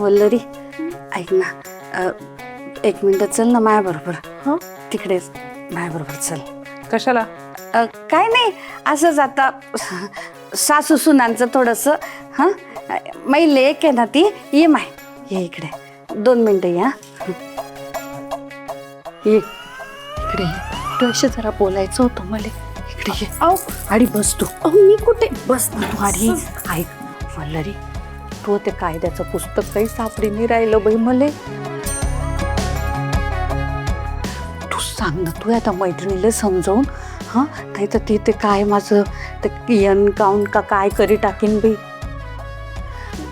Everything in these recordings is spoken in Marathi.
वल्लरी ऐक ना, एक मिनिट चल ना माझ्याबरोबर. तिकडेच माझ्याबरोबर चल. कशाला? काय नाही, असंच आता सासू सुनांचं थोडंसं. हां, मै लेक आहे ना ती. ये माय, ये इकडे 2 मिनिटं. या ये इकडे. तुझ्याशी जरा बोलायचं होतं मला. इकडे ये. आडी बस तू. मी कुठे बस ना तू आडी. ऐक वल्लरी, तू ते कायद्याचं पुस्तक काही सापडी नाही राहिलं बाई मले. तू सांग ना, तू आता मैत्रिणीला समजावून. हां, नाही तर ती ते काय माझं ते कियन काउन का काय करी टाकीन बाई.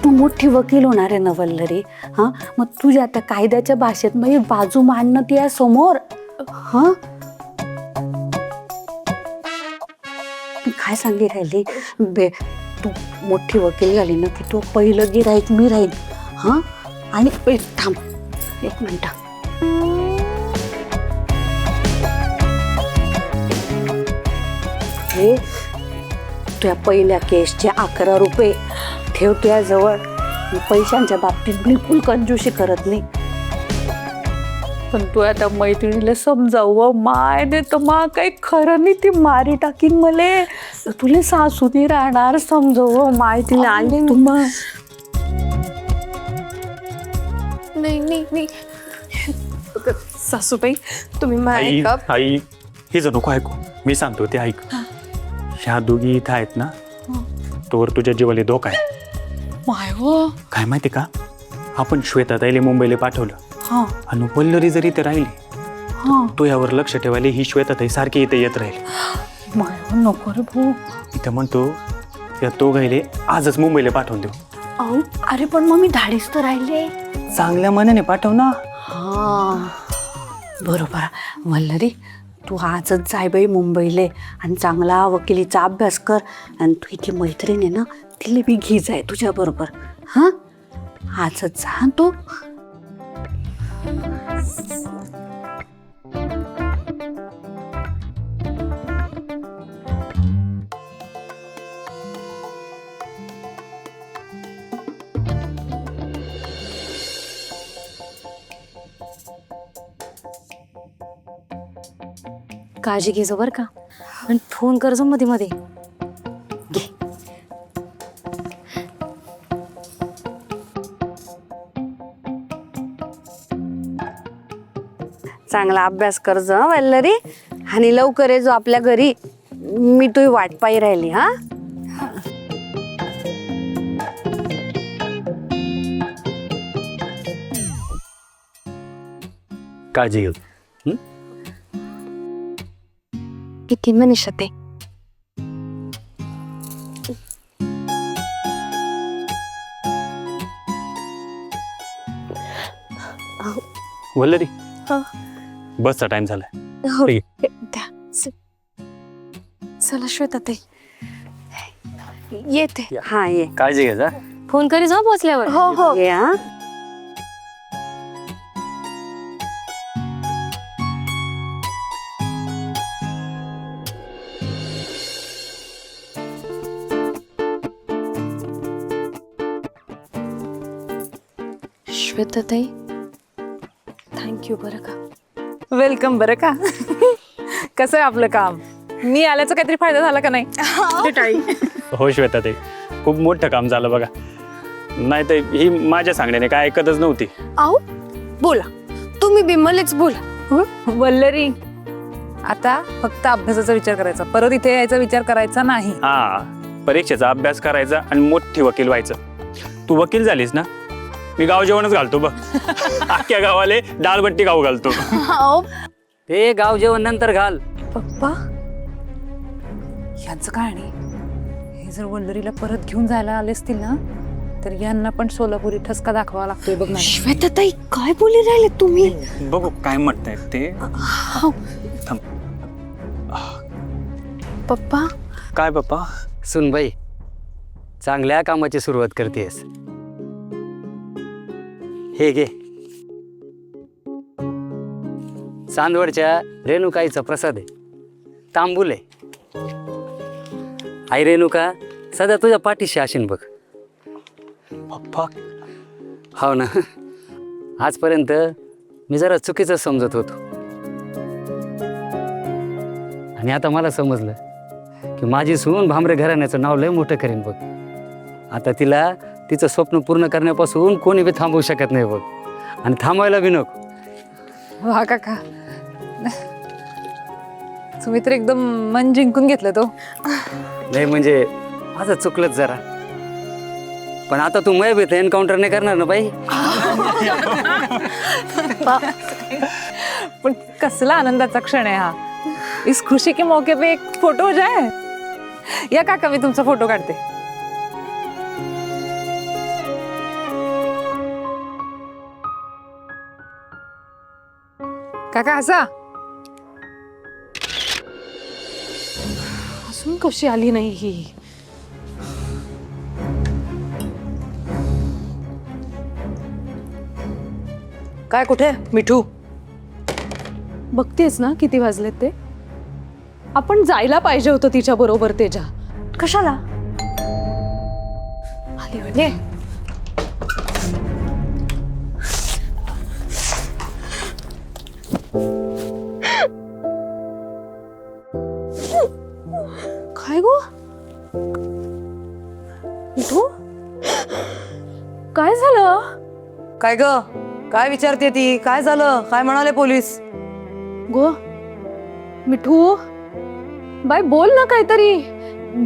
तू मोठी वकील होणार आहे ना वल्लरी. हां, मग तुझ्या त्या कायद्याच्या भाषेत मग बाजू मांडणं ती आहे समोर. हां, मी काय सांगी राहिली बे, तू मोठी वकील झाली ना की तू पहिलं गिराईक मी राहील. हां, आणि थांब 1 मिनिट. हे तुझ्या पहिल्या केसचे 11 रुपये ठेव तुझ्याजवळ. मी पैशांच्या बाबतीत बिलकुल कंजूशी करत नाही. पण तू आता मैत्रिणीला समजावं माय, नाही तर मा काही खरं नाही, ती मारी टाकीन मले. तुला सासू नाही राहणार. समजावं माय तिला. आली तू मग. नाही सासूबाई, तुम्ही माझ्या आई हिचं नको ऐकू, मी सांगतो ते ऐक. ह्या दोघी इथं आहेत ना, तोवर तुझ्या जीवाला धोका आहे. माय हो. काय माहिती का, आपण श्वेताताईला मुंबईला पाठवलं. हां आणि वल्लरी जरी इथे राहिली हां. तो यावर लक्ष ठेवायला ही श्वेताताई सारखी इथे येत राहील. माय नको रे भाऊ. इथं म्हणतो या दोघाईले आजच मुंबईला पाठवून देऊ. अहो अरे पण मग मी धाडीच तर राहिले. चांगल्या मनाने पाठव ना. हां बरोबर. वल्लरी, तू आजच जाय बाई मुंबईले आणि चांगला वकिलीचा अभ्यास कर. आणि तू इथे मैत्रीण आहे ना, तिला बी घे जाय तुझ्या बरोबर. हां, आजच जा तू. काळजी घे बरं का, आणि फोन कर जो मध्ये मध्ये. घे. चांगला अभ्यास कर जा वल्लरी, आणि लवकर ये जो आपल्या घरी. मी तुझी वाट पाही राहिली. हा, काळजी घेऊ. किती मनीषा ते. वल्लरी, हा. बसचा टाइम झालाय. हो ठीक द्या. चला श्वेता ते येते. हा ये. काळजी घे जा. फोन करी जाऊ पोहोचल्यावर. हो हो ये. हा, श्वेता ताई, थँक्यू बरं का. वेलकम. बरं का कसं आहे आपलं काम? मी आल्याचा काहीतरी फायदा झाला का नाही? हो श्वेताताई, खूप मोठं काम झालं बघा. नाही तर ही माझ्या सांगण्याने काय ऐकतच नव्हती. आओ बोला, तुम्ही बी मलेच बोला. वल्लरी, आता फक्त अभ्यासाचा विचार करायचा, परत इथे यायचा विचार करायचा नाही. हा, परीक्षेचा अभ्यास करायचा आणि मोठी वकील व्हायचं. तू वकील झालीस ना, मी गाव जेवणच घालतो बघ. अख्ख्या गावाले डाळबट्टी गाव घालतो. ते गाव जेवण नंतर घाल. पप्पा, यांचं काय नाही, हे जर वल्लरीला परत घेऊन जायला आले असतील ना, तर यांना पण सोलापुरी ठसका दाखवावा लागतोय बघ ना. श्वेता ताई काय बोली राहिले तुम्ही? बघू काय म्हणतायत ते. थांब. पप्पा, काय पप्पा? सुनबाई, चांगल्या कामाची सुरुवात करतेस. हे घे, चांदवडच्या रेणुकाईचा प्रसाद आहे, तांबूल आहे. आई रेणुका सदा तुझ्या पाठीशी असेन बघ. पप्पा, हो ना, आजपर्यंत मी जरा चुकीचं समजत होतो आणि आता मला समजलं की माझी सून भांबरे घराण्याचं नाव लय मोठं करीन बघ. आता तिला तिचं स्वप्न पूर्ण करण्यापासून कोणी बी थांबवू शकत नाही बघ, आणि थांबवायला बी नको. वा काका, तुम्ही तर एकदम मन जिंकून घेतलं तो. नाही म्हणजे माझं चुकलंच जरा, पण आता तू मै भेट एन्काउंटर नाही करणार ना बाई. पण कसला आनंदाचा क्षण आहे हा. इस खुशी के मौके पे एक फोटो हो जाए. या काका, मी तुमचा फोटो काढते. काका हसा. अजून कशी आली नाही ही? काय कुठे मिठू? बघतेस ना किती वाजलेत ते. आपण जायला पाहिजे होतं तिच्या बरोबर. तेजा कशाला? आली म्हणजे काय गो मिठू, काय झालं? काय ग? काय विचारते ती? काय झालं? काय म्हणाले पोलीस? गो मिठू, बाय बोल ना काहीतरी.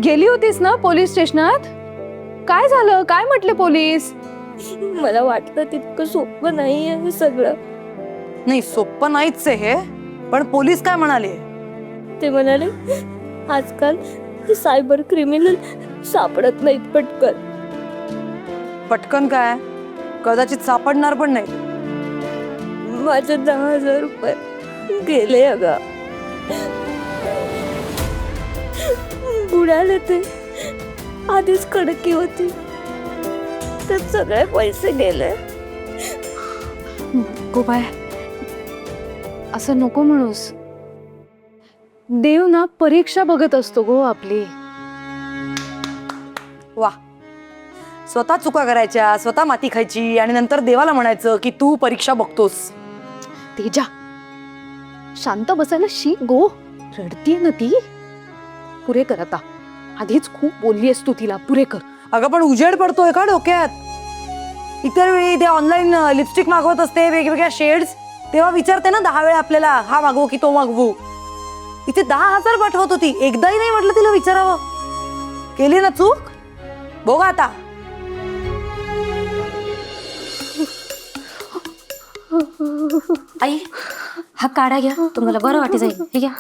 गेली होतीस ना पोलीस स्टेशनात? काय झालं? काय म्हटले पोलीस? मला वाटतं तितकं सोपं नाही आहे सगळं. नाही, सोपं नाहीच आहे हे, पण पोलीस काय म्हणाले? ते म्हणाले आजकाल सायबर क्रिमिनल सापडत नाहीत पटकन. पटकन काय? कदाचित सापडणार पण नाही. माझे 10,000 रुपये गेले अगं. बुडाले ते. आधीच कडकी होती, तर सगळे पैसे गेले. गो बाय, असं नको म्हणूस. देव ना परीक्षा बघत असतो गो आपली. वा, स्वतः चुका करायच्या, स्वतः माती खायची आणि नंतर देवाला म्हणायचं की तू परीक्षा बघतोस. तेजा, शांत बसायला शिक गो. रडतीये ना ती. पुरे कर आता. आधीच खूप बोललीयस तू तिला. पुरे कर. अगं पण उजेड पडतोय का डोक्यात? इतर वेळी ते ऑनलाईन लिपस्टिक मागवत असते वेगवेगळ्या शेड्स, तेव्हा विचारते ना 10 वेळा आपल्याला, हा मागवू की तो मागवू. इथे 10,000 पाठवत होती. एकदाही नाही म्हटलं तिला विचारावं. केली ना चूक? बघा आता. आई, हा काढा घ्या, तुम्हाला बरं वाटे जाईल. हे घ्या.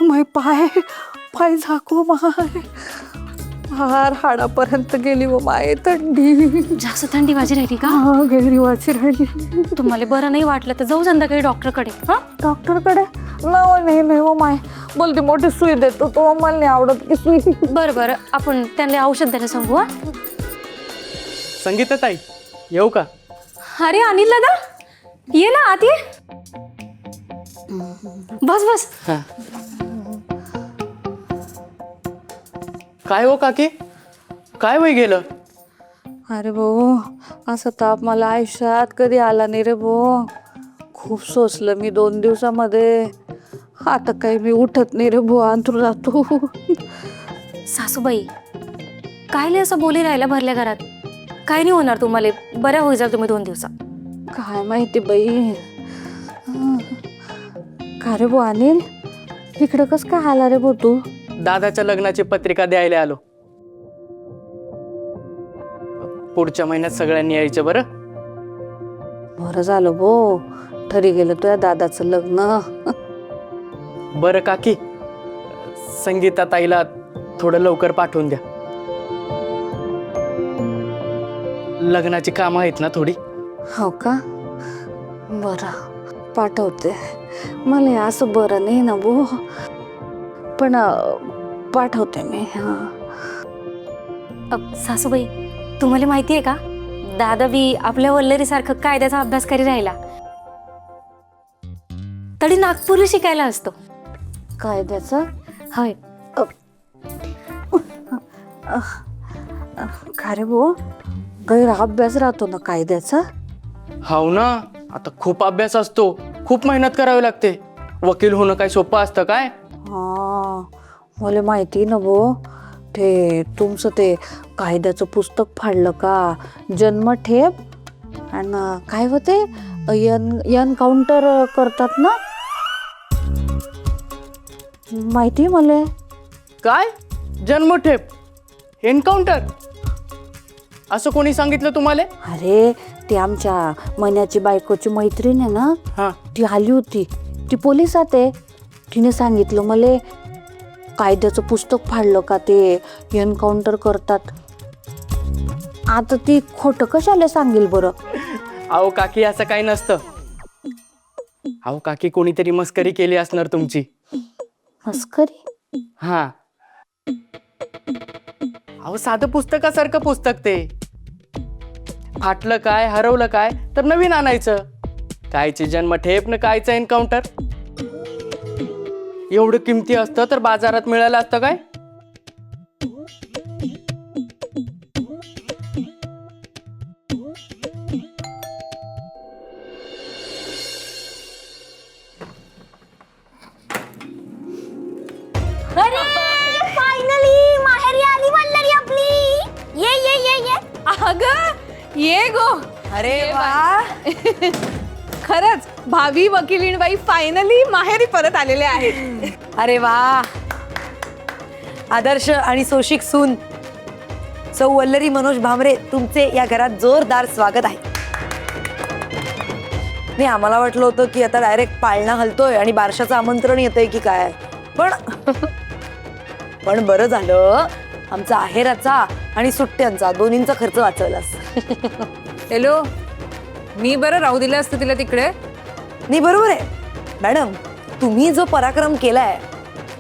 माय पाय पाय झाको माय. हार हाडापर्यंत गेली व माय. थंडी जास्त थंडी वाजी राहिली का? गेली वाची राहिली. तुम्हाला बरं नाही वाटलं तर जाऊ संध्याकाळी डॉक्टरकडे. हा, डॉक्टरकडे? नाही नाही हो माय. बोलते मोठी सुई देतो तो. मला नाही आवडत की सुई. बरं बरं, आपण त्यांना औषध द्यायला सांगू. हा, संगीता ताई, येऊ का? अरे अनिल दादा, ये ना आत ये. बस बस. काय हो काकी, काय वय गेलं? अरे भाऊ, असा ताप मला आयुष्यात कधी आला नाही रे भाऊ. खूप सोचलं मी 2 दिवसामध्ये. आता काही मी उठत नाही रे भाऊ. अंथरून राहतो. सासूबाई, काय लय असं बोली राहिला भरल्या घरात? काय नाही होणार तुम्हाला. बऱ्या होई जाल तुम्ही 2 दिवसात. काय माहिती बाई. का रे भाऊ अनिल, इकडं कस काय आला रे भाऊ तू? दादाच्या लग्नाची पत्रिका द्यायला आलो. पुढच्या महिन्यात सगळ्यांनी यायचं बरं. बरं झालं भाऊ, ठरी गेलं तुझ्या दादाचं लग्न. बरं काकी, संगीता ताईला थोडं लवकर पाठवून द्या. लग्नाची कामं आहेत ना थोडी. हो का? बरं, पाठवते. मला हे असं बरं नाही ना भाऊ, पण पाठवते मी. सासूबाई, तुम्हाला माहिती आहे का, दादा बी आपल्या वल्लरीसारखं कायद्याचा अभ्यास करी राहिला. तरी नागपूरला शिकायला असतो. कायद्याचा? होय. खरे भाऊ गैर अभ्यास राहतो ना कायद्याचा. हाव ना, आता खूप अभ्यास असतो, खूप मेहनत करावी लागते. वकील होणं काय सोपं असतं काय? हा मला माहिती ना भाऊ, ते तुमचं ते कायद्याचं पुस्तक फाडलं का, जन्मठेप आणि काय होते एनकाउंटर करतात ना, माहिती मला. काय जन्मठेप, एन्काउंटर? असं कोणी सांगितलं तुम्हाला? अरे ती आमच्या मन्याची बायकोची मैत्रीण आहे ना, हा, ती आली होती, ती पोलिसात आहे. तिने सांगितलं मला कायद्याचं पुस्तक फाडलं का ते एन्काउंटर करतात. आता ती खोटं कशाला सांगेल बरं. अहो काकी, असं काही नसतं. अहो काकी, कोणीतरी मस्करी केली असणार तुमची. मस्करी? हा, अहो साधं पुस्तकासारखं पुस्तक ते. फाटलं काय, हरवलं काय तर नवीन आणायचं. कायची जन्मठेप न कायचं एन्काउंटर. एवढं किमती असतं तर बाजारात मिळालं असतं काय? अरे फायनली माहेरी आली वल्लरी आपली. ये ये ये ये. अगं ये गो. अरे वा, खरंच भावी वकिलीणबाई फायनली माहेरी परत आलेले आहेत. अरे वा, आदर्श आणि सोशिक सून सौ वल्लरी मनोज भामरे, तुमचे या घरात जोरदार स्वागत आहे. नाही, आम्हाला वाटलं होतं की आता डायरेक्ट पाळणा हलतोय आणि बारशाचं आमंत्रण येतंय की काय, पण बरं झालं आमचा आहेराचा आणि सुट्ट्यांचा दोन्हींचा खर्च वाचवलास. हॅलो, मी बरं राहू दिलं असतं तिला तिकडे. नाही, बरोबर आहे मॅडम, तुम्ही जो पराक्रम केलाय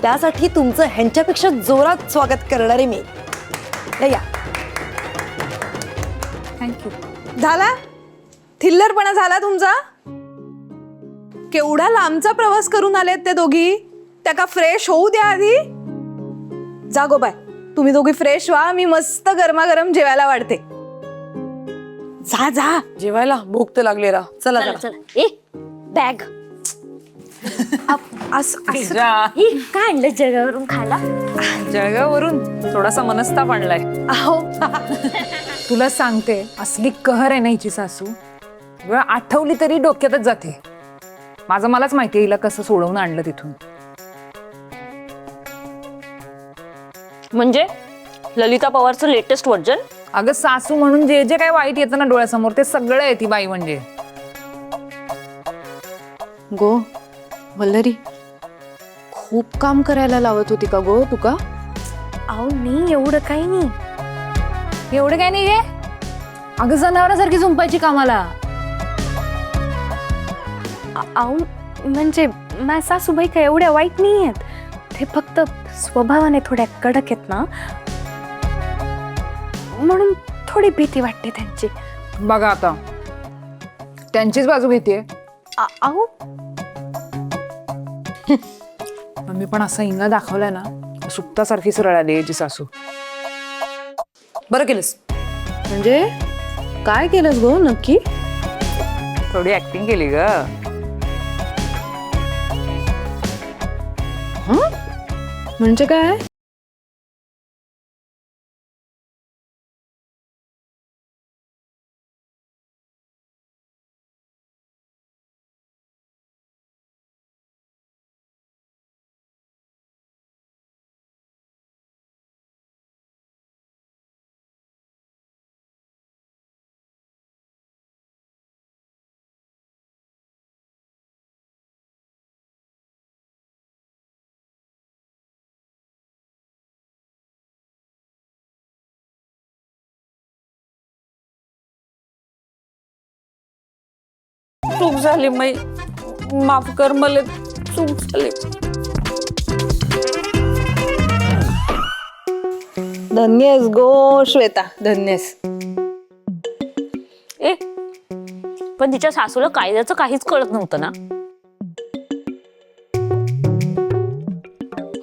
त्यासाठी तुमचं ह्यांच्यापेक्षा जोरात स्वागत करणार आहे मी. या. थँक्यू. झाला थिल्लरपणा झाला तुमचा. केवढा लांबचा प्रवास करून आलेत ते दोघी. त्या का फ्रेश होऊ द्या आधी. जागो बाय, तुम्ही दोघी फ्रेश व्हा, मी मस्त गरमागरम जेवायला वाढते. जा जा जेवायला भूक तर लागली रा. चला चला चला. चला. ए बॅग. काय आणलं जगावरून खायला? जळगाववरून थोडासा मनस्ताप आणलाय. अहो, तुला सांगते, असली कहर आहे ना हिची सासू. वेळ आठवली तरी डोक्यातच जाते. माझं मलाच माहिती आहे हिला कसं सोडवून आणलं तिथून. म्हणजे ललिता पवारचं लेटेस्ट व्हर्जन. अगं सासू म्हणून जे जे काय वाईट येतं ना डोळ्यासमोर, ते सगळं आहे ती बाई म्हणजे. गो वल्लरी, खूप काम करायला लावत होती का गो तुका? अहो नाही, एवढं काही नाही. एवढं काय नाही गे. अगं जनावरासारखी झुंपायची कामाला. अहो म्हणजे माझ्या सासूबाई काय एवढ्या वाईट नाही आहेत. ते फक्त स्वभावाने थोड्या कडक आहेत ना, म्हणून थोडी भीती वाटते त्यांची. बघा आता, त्यांचीच बाजू घेते. अहो मी पण असा हिंगा दाखवलाय ना, सुप्तासारखी सरळ आली याची सासू. बरं केलंस. म्हणजे काय केलंस गो नक्की? थोडी ऍक्टिंग केली ग. म्हणजे काय? चूक झाली, माफ कर मला, चूक झाली. धन्यस गो श्वेता, धन्यस. ए पण तिच्या सासूला कायद्याचं काहीच कळत नव्हतं ना.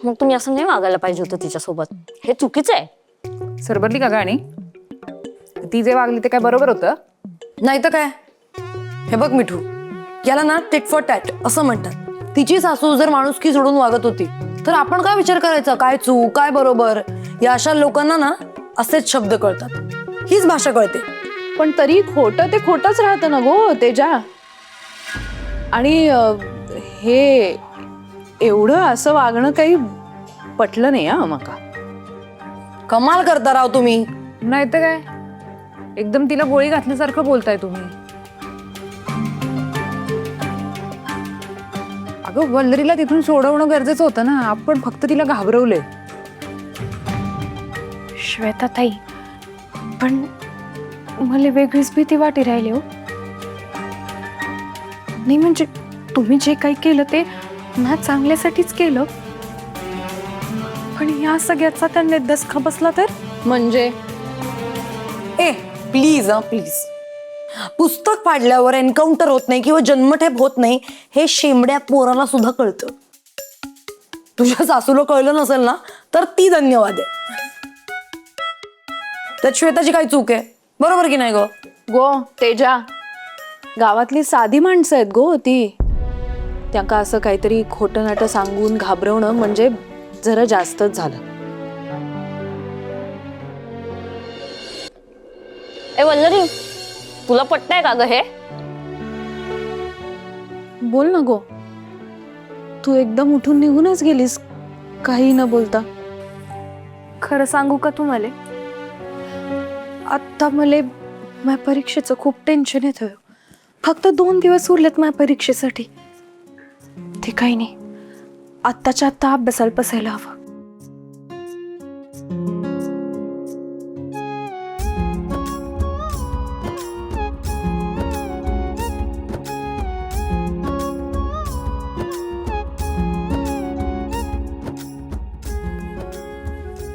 मग तुम्ही असं नाही वागायला पाहिजे होतं तिच्यासोबत. हे चुकीचं आहे. सरबरली का गाणी ती जे वागली ते काय बरोबर होतं? नाही तर काय. हे बघ मिठू, याला ना टिट फॉर टॅट असं म्हणतात. तिची सासू जर माणुसकी सोडून वागत होती तर आपण काय विचार करायचा, काय चूक काय बरोबर. या अशा लोकांना ना असेच शब्द कळतात, हीच भाषा कळते. पण तरी खोटं ते खोटंच राहतं ना गो तेजा. आणि हे एवढं असं वागणं काही पटलं नाही हा माका. कमाल करता राव तुम्ही. नाही तर काय, एकदम तिला गोळी घातल्यासारखं बोलताय तुम्ही. अगं वल्लरीला तिथून सोडवणं गरजेचं होतं ना, आपण फक्त तिला घाबरवलंय. श्वेता ताई, पण मला वेगळीच भीती वाटी राहिली हो. नाही म्हणजे तुम्ही जे काही केलं ते ना चांगल्यासाठीच केलं, पण या सगळ्याचा त्यांनी दसका बसला तर. म्हणजे ए प्लीज प्लीज, पुस्तक फाडल्यावर एन्काउंटर होत नाही किंवा जन्मठेप होत नाही हे शेंबड्या पोराला सुद्धा कळतं. तुझ्या सासूला कळलं नसेल ना तर ती धन्यवाद आहे. त्यात श्वेताची काही चूक आहे, बरोबर की नाही गो? गो तेजा, गावातली साधी माणसं आहेत गो ती. त्यांका असं काहीतरी खोटं नाटं सांगून घाबरवणं म्हणजे जरा जास्तच झालं. ए वल्लरी, तुला पटतंय का ग हे? बोल ना गो. तू एकदम उठून निघूनच गेलीस काही न बोलता. खरं सांगू का तुम्हाला, आत्ता मला माझ्या परीक्षेचं खूप टेन्शन येत. फक्त 2 दिवस उरलेत माझ्या परीक्षेसाठी. ते काही नाही, आत्ताच्या आत्ता अभ्यासाला बसायला हवं.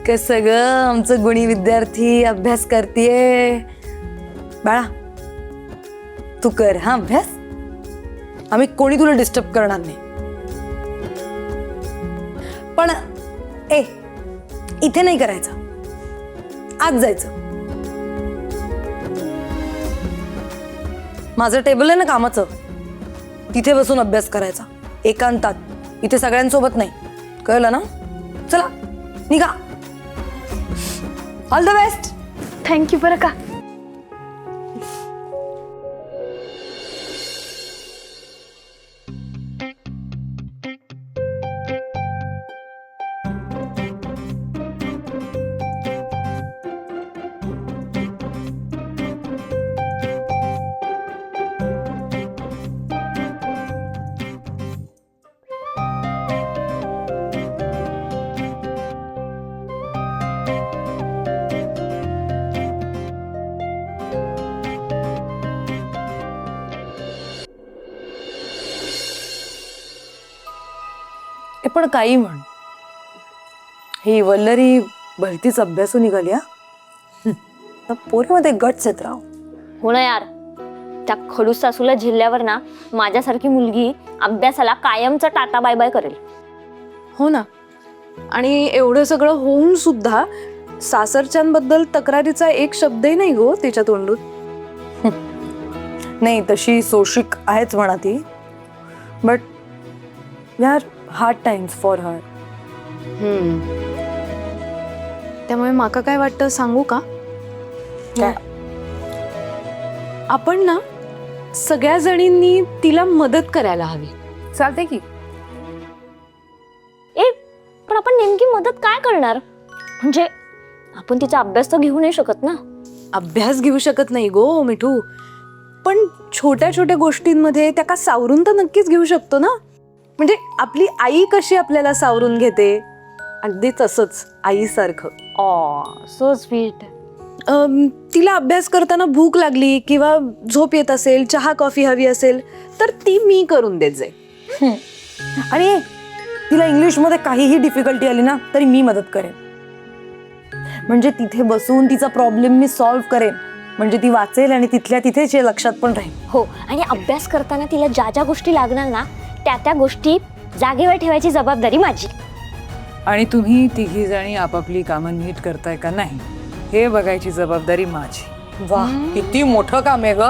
कसं ग आमचं गुणी विद्यार्थी अभ्यास करतीये. बाळा तू कर हा अभ्यास, आम्ही कोणी तुला डिस्टर्ब करणार नाही. पण ए इथे नाही करायचं, आज जायचं. माझं टेबल आहे ना कामाचं, तिथे बसून अभ्यास करायचा एकांतात, इथे सगळ्यांसोबत नाही. कळलं ना? चला निघा. All the best. थँक्यू बरं का. पण काही म्हण, ही वल्लरी भलतीच अभ्यासू निघाली हा. पोरीमध्ये गट्स आहेत राव. हो ना यार, त्या खडूस सासूला झिल्ल्यावर ना माझ्यासारखी मुलगी अभ्यासाला कायमचं टाटा बाय बाय करेल. हो ना. आणि एवढं सगळं होऊन सुद्धा सासरच्यांबद्दल तक्रारीचा एक शब्दही नाही गो तिच्या तोंडून. नाही तशी सोशिक आहेच म्हणा ती, बट यार हार्ड टाइम्स फॉर हर. त्यामुळे माका काय वाटतं सांगू का? काय? आपण ना सगळ्या जणींनी तिला मदत करायला हवी. चालते की? ए पण आपण नेमकी मदत काय करणार? म्हणजे आपण तिचा अभ्यास तर घेऊ नाही शकत ना. अभ्यास घेऊ शकत नाही गो मिठू, पण छोट्या छोट्या गोष्टींमध्ये त्याका सावरून तर नक्कीच घेऊ शकतो ना. म्हणजे आपली आई कशी आपल्याला सावरून घेते, अगदी तसंच आईसारखं. So sweet. तिला अभ्यास करताना भूक लागली किंवा झोप येत असेल, चहा कॉफी हवी असेल तर ती मी करून देत जाईल. आणि तिला इंग्लिशमध्ये काहीही डिफिकल्टी आली ना तरी मी मदत करेन. म्हणजे तिथे बसून तिचा प्रॉब्लेम मी सॉल्व्ह करेन, म्हणजे ती वाचेल आणि तिथल्या तिथेच हे लक्षात पण राहील. हो, आणि अभ्यास करताना तिला ज्या ज्या गोष्टी लागणार ना त्या गोष्टी जागेवर ठेवायची जबाबदारी माझी. आणि तुम्ही तिघी जणी आपापली कामं नीट करताय का नाही हे बघायची जबाबदारी माझी. वा किती मोठं काम आहे ग.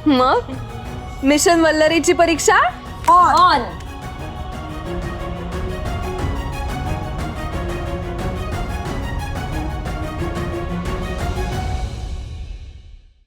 मग मिशन वल्लरीची परीक्षा ऑन